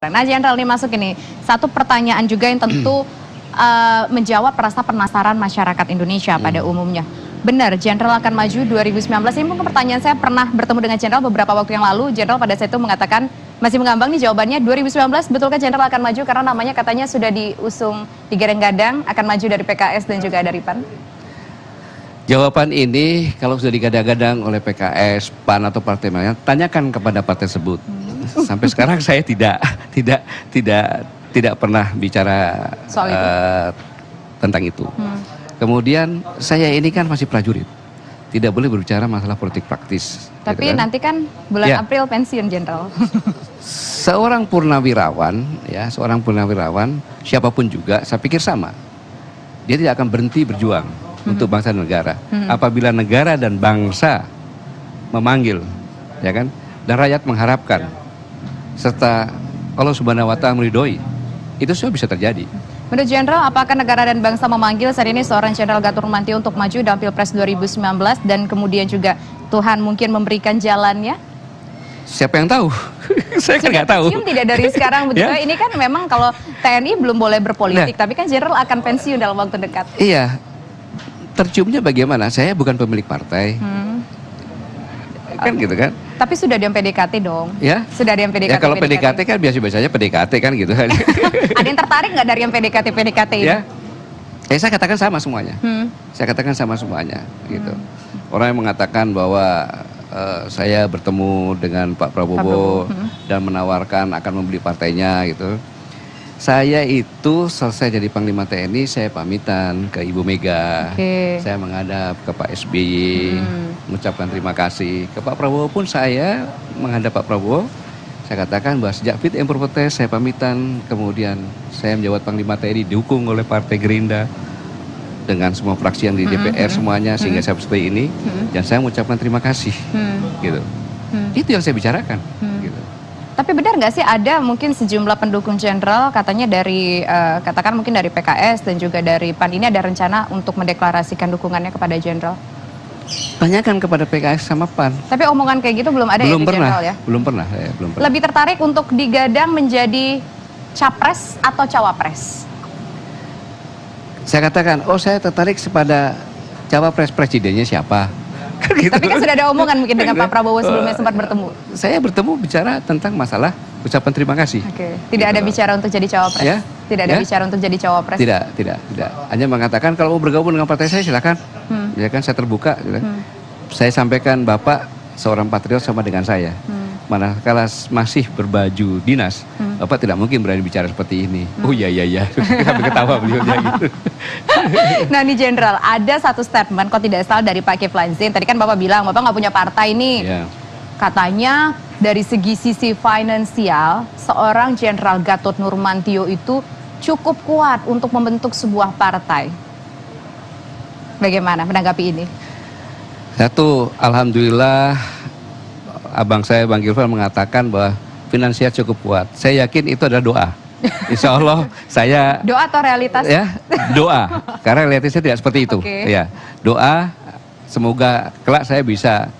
Nah, Jenderal, ini masuk ini satu pertanyaan juga yang tentu menjawab rasa penasaran masyarakat Indonesia pada umumnya. Benar, Jenderal akan maju 2019. Ini mungkin pertanyaan saya pernah bertemu dengan Jenderal beberapa waktu yang lalu. Jenderal pada saat itu mengatakan masih mengambang nih jawabannya 2019. Betulkah Jenderal akan maju karena namanya katanya sudah diusung digadang-gadang akan maju dari PKS dan juga dari PAN? Jawaban ini kalau sudah digadang-gadang oleh PKS, PAN atau partai lain, tanyakan kepada partai tersebut. Sampai sekarang saya tidak pernah bicara soal itu. Tentang itu. Kemudian saya ini kan masih prajurit, tidak boleh berbicara masalah politik praktis. Tapi gitu kan? nanti kan bulan April pensiun, Jenderal. Seorang purnawirawan, siapapun juga, saya pikir sama. Dia tidak akan berhenti berjuang untuk bangsa dan negara. Apabila negara dan bangsa memanggil, ya kan, dan rakyat mengharapkan, serta Allah Subhanahu wa Ta'ala meridhoi, itu semua bisa terjadi. Menurut Jenderal, apakah negara dan bangsa memanggil saat ini seorang Jenderal Gatot Nurmantio untuk maju dalam Pilpres 2019 dan kemudian juga Tuhan mungkin memberikan jalannya? Siapa yang tahu? Saya kan nggak tahu. Pensiun tidak dari sekarang begitu. Ya? Ini kan memang kalau TNI belum boleh berpolitik, tapi kan Jenderal akan pensiun dalam waktu dekat. Iya. Terciumnya bagaimana? Saya bukan pemilik partai. Kan gitu kan? Tapi sudah ada yang PDKT dong. Ya? Sudah ada yang PDKT. Ya kalau PDKT kan biasa-biasanya PDKT kan gitu. Ada yang tertarik nggak dari yang PDKT ini? Ya? Saya katakan sama semuanya. Saya katakan sama semuanya gitu. Orang yang mengatakan bahwa saya bertemu dengan Pak Prabowo dan menawarkan akan membeli partainya gitu. Saya itu selesai jadi Panglima TNI, saya pamitan ke Ibu Mega. Saya menghadap ke Pak SBY, mengucapkan terima kasih. Ke Pak Prabowo pun saya menghadap Pak Prabowo. Saya katakan bahwa sejak fit and proper test saya pamitan, kemudian saya menjawab Panglima TNI didukung oleh Partai Gerindra dengan semua fraksi yang di DPR semuanya sehingga saya seperti ini. Dan saya mengucapkan terima kasih. Gitu. Itu yang saya bicarakan. Gitu. Tapi benar nggak sih ada mungkin sejumlah pendukung Jenderal katanya dari katakan mungkin dari PKS dan juga dari PAN ini ada rencana untuk mendeklarasikan dukungannya kepada Jenderal? Tanyakan kepada PKS sama PAN. Tapi omongan kayak gitu belum ada belum ya di Jenderal ya? Belum pernah. Lebih tertarik untuk digadang menjadi capres atau cawapres? Saya katakan, saya tertarik kepada cawapres, presidennya siapa? Gitu. Tapi kan sudah ada omongan mungkin dengan Pak Prabowo sebelumnya sempat bertemu. Saya bertemu bicara tentang masalah ucapan terima kasih. Tidak ada bicara untuk jadi cawapres. Ya? Tidak ada bicara untuk jadi cawapres. Tidak. Hanya mengatakan kalau mau bergabung dengan partai saya silakan. Ya kan, saya terbuka. Saya sampaikan Bapak seorang patriot sama dengan saya. Manakala masih berbaju dinas, Bapak tidak mungkin berani bicara seperti ini. Oh iya. Sampai ketawa beliaunya gitu. Nah nih Jenderal, ada satu statement kok tidak salah dari Pak Kiflan Zain. Tadi kan Bapak bilang Bapak nggak punya partai nih. Katanya dari segi sisi finansial, seorang Jenderal Gatot Nurmantio itu cukup kuat untuk membentuk sebuah partai. Bagaimana menanggapi ini? Satu, alhamdulillah abang saya Bang Kiflan mengatakan bahwa finansial cukup kuat. Saya yakin itu adalah doa. Insya Allah saya doa atau realitas? Ya, doa. Karena realitasnya tidak seperti itu. Ya, doa. Semoga kelak saya bisa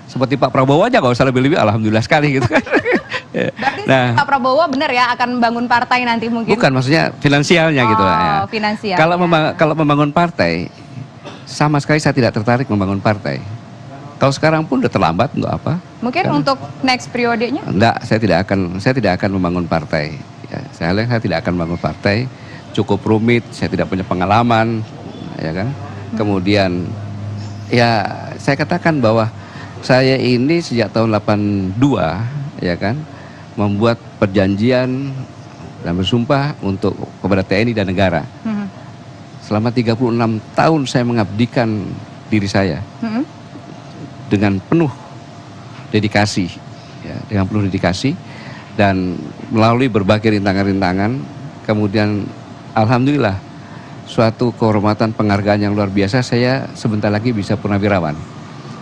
seperti Pak Prabowo aja, nggak usah lebih-lebih. Alhamdulillah sekali gitu kan. Berarti Pak Prabowo benar ya akan membangun partai nanti mungkin? Bukan, maksudnya finansialnya gitu. Ya. Finansial. Kalau membangun partai, sama sekali saya tidak tertarik membangun partai. Kalau sekarang pun udah terlambat untuk apa? Mungkin untuk next periodenya? Enggak, saya tidak akan membangun partai. Ya, saya tidak akan membangun partai. Cukup rumit, saya tidak punya pengalaman, ya kan? Kemudian, ya saya katakan bahwa saya ini sejak tahun 82, ya kan, membuat perjanjian dan bersumpah untuk kepada TNI dan negara. Selama 36 tahun saya mengabdikan diri saya. Dengan penuh dedikasi, dan melalui berbagai rintangan-rintangan, kemudian alhamdulillah suatu kehormatan penghargaan yang luar biasa, saya sebentar lagi bisa purnawirawan.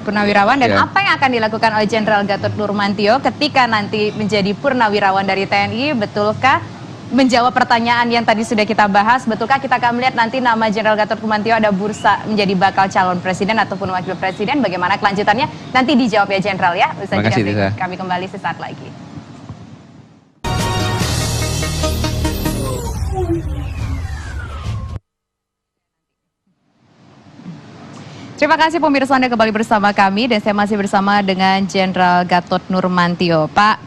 Dan apa yang akan dilakukan oleh Jenderal Gatot Nurmantio ketika nanti menjadi purnawirawan dari TNI? Betulkah menjawab pertanyaan yang tadi sudah kita bahas, betulkah kita akan melihat nanti nama Jenderal Gatot Nurmantio ada bursa menjadi bakal calon presiden ataupun wakil presiden? Bagaimana kelanjutannya? Nanti dijawab ya Jenderal ya. Terima kasih, kami kembali sesaat lagi. Terima kasih pemirsa, Anda kembali bersama kami dan saya masih bersama dengan Jenderal Gatot Nurmantio. Pak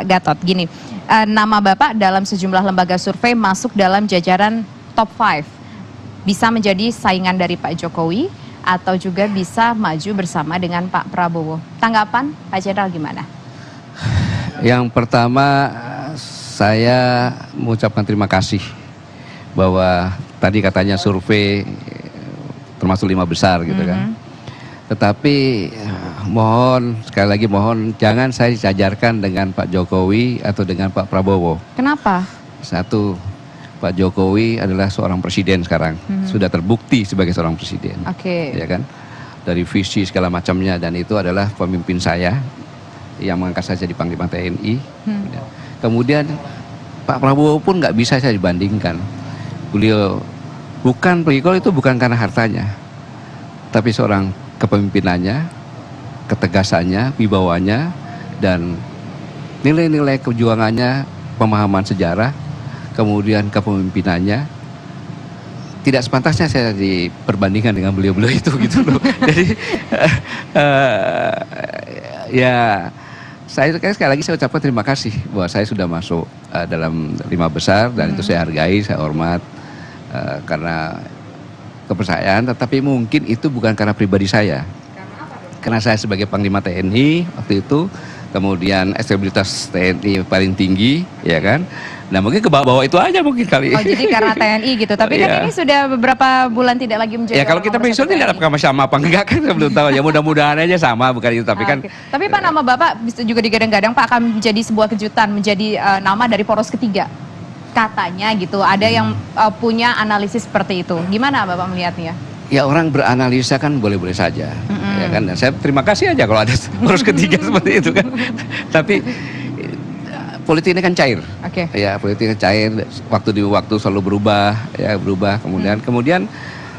Gatot, gini, nama Bapak dalam sejumlah lembaga survei masuk dalam jajaran top 5. Bisa menjadi saingan dari Pak Jokowi atau juga bisa maju bersama dengan Pak Prabowo. Tanggapan Pak Jenderal gimana? Yang pertama, saya mengucapkan terima kasih bahwa tadi katanya survei termasuk 5 besar gitu kan. Tetapi mohon, sekali lagi mohon, jangan saya disajarkan dengan Pak Jokowi atau dengan Pak Prabowo. Kenapa? Satu, Pak Jokowi adalah seorang presiden sekarang, sudah terbukti sebagai seorang presiden. Oke. Ya kan, dari visi segala macamnya, dan itu adalah pemimpin saya yang mengangkat saya jadi Panglima TNI. Kemudian Pak Prabowo pun nggak bisa saya dibandingkan. Beliau bukan itu bukan karena hartanya, tapi seorang kepemimpinannya, ketegasannya, wibawanya, dan nilai-nilai perjuangannya, pemahaman sejarah, kemudian kepemimpinannya. Tidak sepantasnya saya diperbandingkan dengan beliau-beliau itu gitu loh. Jadi ya saya sekali lagi saya ucapkan terima kasih bahwa saya sudah masuk dalam 5 besar, dan itu saya hargai, saya hormat karena kepercayaan. Tetapi mungkin itu bukan karena pribadi saya. Karena saya sebagai Panglima TNI waktu itu, kemudian elektabilitas TNI paling tinggi, ya kan. Nah mungkin ke bawah itu aja mungkin kali. Oh jadi karena TNI gitu, tapi kan ini sudah beberapa bulan tidak lagi menjadi. Ya kalau kita pensiun tidak ada sama apa enggak kan, saya belum tahu ya, mudah-mudahan aja sama, bukan itu, tapi kan. Tapi Pak, nama Bapak bisa juga digadang-gadang Pak akan menjadi sebuah kejutan, menjadi nama dari poros ketiga. Katanya gitu, ada yang punya analisis seperti itu. Gimana Bapak melihatnya? Ya orang beranalisa kan boleh-boleh saja, ya kan. Dan saya terima kasih aja kalau ada poros ketiga seperti itu kan. Tapi politik ini kan cair, ya politik ini cair, waktu selalu berubah, ya berubah. Kemudian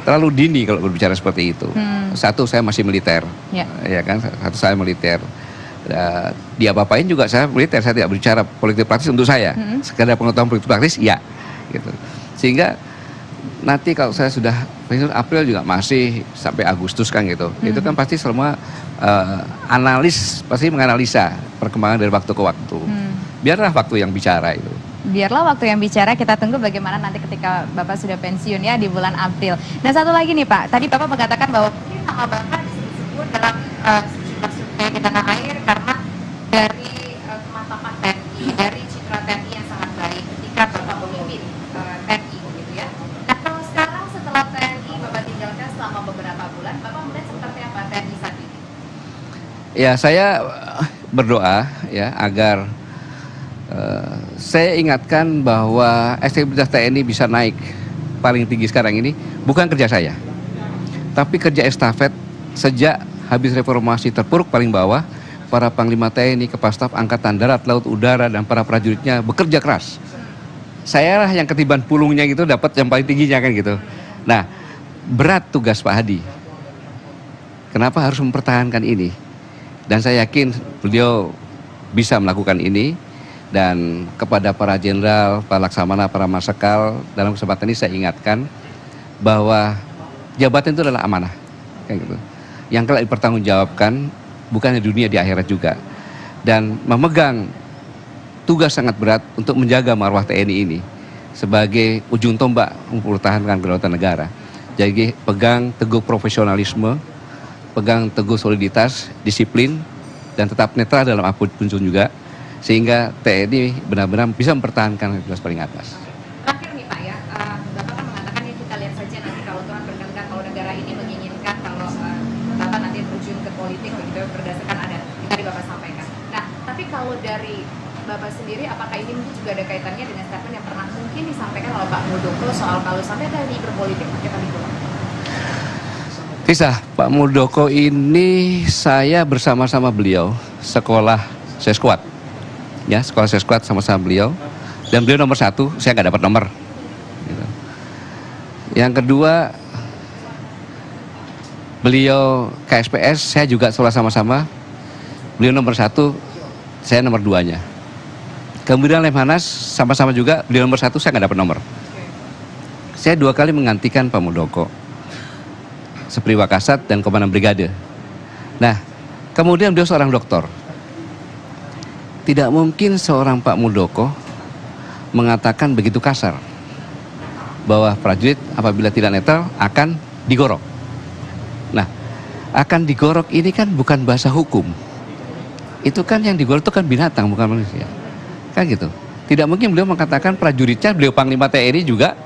terlalu dini kalau berbicara seperti itu. Satu, saya masih militer, ya kan. Satu, saya militer. Dia apa-apain juga saya militer, saya tidak berbicara politik praktis untuk saya. Sekedar pengetahuan politik praktis, ya, gitu. Sehingga nanti kalau saya sudah pensiun April juga masih sampai Agustus kan gitu. Itu kan pasti semua analis pasti menganalisa perkembangan dari waktu ke waktu. Biarlah waktu yang bicara itu. Biarlah waktu yang bicara, kita tunggu bagaimana nanti ketika Bapak sudah pensiun ya di bulan April. Nah satu lagi nih Pak, tadi Bapak mengatakan bahwa mungkin nama Bapak disebut dalam sejumlah survei di tanah air karena dari kemantapan TNI, dari citra TNI yang sangat baik ketika Bapak memimpin TNI gitu ya. Nah kalau sekarang setelah TNI Bapak tinggalkan selama beberapa bulan, Bapak melihat seperti apa TNI saat ini? Ya saya berdoa ya agar saya ingatkan bahwa elektabilitas TNI bisa naik paling tinggi sekarang ini bukan kerja saya, tapi kerja estafet sejak habis reformasi terpuruk paling bawah. Para Panglima TNI, Kepala Staf Angkatan Darat, Laut, Udara, dan para prajuritnya bekerja keras. Saya lah yang ketiban pulungnya gitu, dapat yang paling tingginya kan gitu. Nah, berat tugas Pak Hadi. Kenapa harus mempertahankan ini? Dan saya yakin beliau bisa melakukan ini. Dan kepada para jenderal, para laksamana, para marsekal, dalam kesempatan ini saya ingatkan bahwa jabatan itu adalah amanah, kayak gitu. Yang kelak dipertanggungjawabkan bukan di dunia, di akhirat juga. Dan memegang tugas sangat berat untuk menjaga marwah TNI ini sebagai ujung tombak mempertahankan kedaulatan negara. Jadi pegang teguh profesionalisme, pegang teguh soliditas, disiplin, dan tetap netral dalam apapun juga. Sehingga TNI benar-benar bisa mempertahankan kelas paling atas. Terakhir nih Pak ya, Bapak kan mengatakan ya kita lihat saja nanti kalau Tuhan berkehendak, kalau negara ini menginginkan kalau Bapak nanti terjun ke politik begitu berdasarkan ada yang tadi Bapak sampaikan. Nah, tapi kalau dari Bapak sendiri, apakah ini mungkin juga ada kaitannya dengan statement yang pernah mungkin disampaikan oleh Pak Muldoko soal kalau sampai TNI berpolitik kita dikurang? Kisah Pak Muldoko ini saya bersama-sama beliau sekolah seskuat. Ya, sekolah seskuat sama-sama beliau, dan beliau nomor 1, saya nggak dapat nomor gitu. Yang kedua, beliau KSPS, saya juga sekolah sama-sama, beliau nomor 1, saya nomor 2-nya. Kemudian Lemhanas sama-sama juga, beliau nomor 1, saya nggak dapat nomor. Saya 2 kali menggantikan Pak Muldoko. Sepriwa Kasat dan Komandan Brigade. Nah, kemudian beliau seorang doktor. Tidak mungkin seorang Pak Muldoko mengatakan begitu kasar bahwa prajurit apabila tidak netral akan digorok. Nah, akan digorok ini kan bukan bahasa hukum. Itu kan yang digorok itu kan binatang, bukan manusia. Kan gitu. Tidak mungkin beliau mengatakan prajuritnya, beliau Panglima TNI juga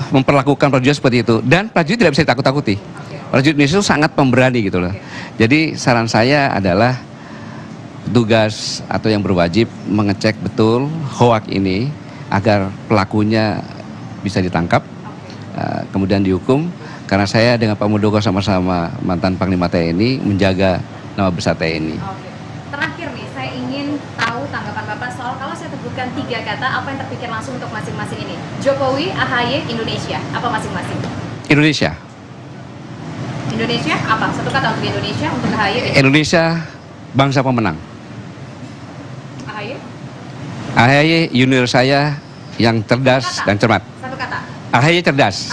memperlakukan prajurit seperti itu. Dan prajurit tidak bisa ditakut-takuti. Prajurit Indonesia itu sangat pemberani gitu loh. Jadi saran saya adalah tugas atau yang berwajib mengecek betul hoak ini agar pelakunya bisa ditangkap, kemudian dihukum. Karena saya dengan Pak Muldoko sama-sama mantan Panglima TNI menjaga nama besar TNI. Oke. Terakhir nih, saya ingin tahu tanggapan Bapak soal kalau saya sebutkan 3 kata, apa yang terpikir langsung untuk masing-masing ini? Jokowi, AHY, Indonesia. Apa masing-masing? Indonesia. Indonesia apa? Satu kata untuk Indonesia, untuk AHY. Indonesia bangsa pemenang. AHY? AHY junior saya yang cerdas dan cermat. Satu kata. AHY cerdas.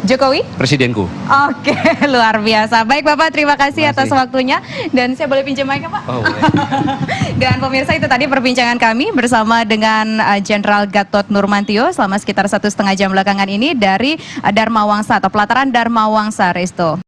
Jokowi? Presidenku. Oke, luar biasa. Baik Bapak, terima kasih Terima kasih. atas waktunya. Dan saya boleh pinjam mic-nya Pak? Oh, boleh. Dan pemirsa, itu tadi perbincangan kami bersama dengan Jenderal Gatot Nurmantio selama sekitar 1,5 jam belakangan ini dari Dharma Wangsa atau pelataran Dharma Wangsa, Resto.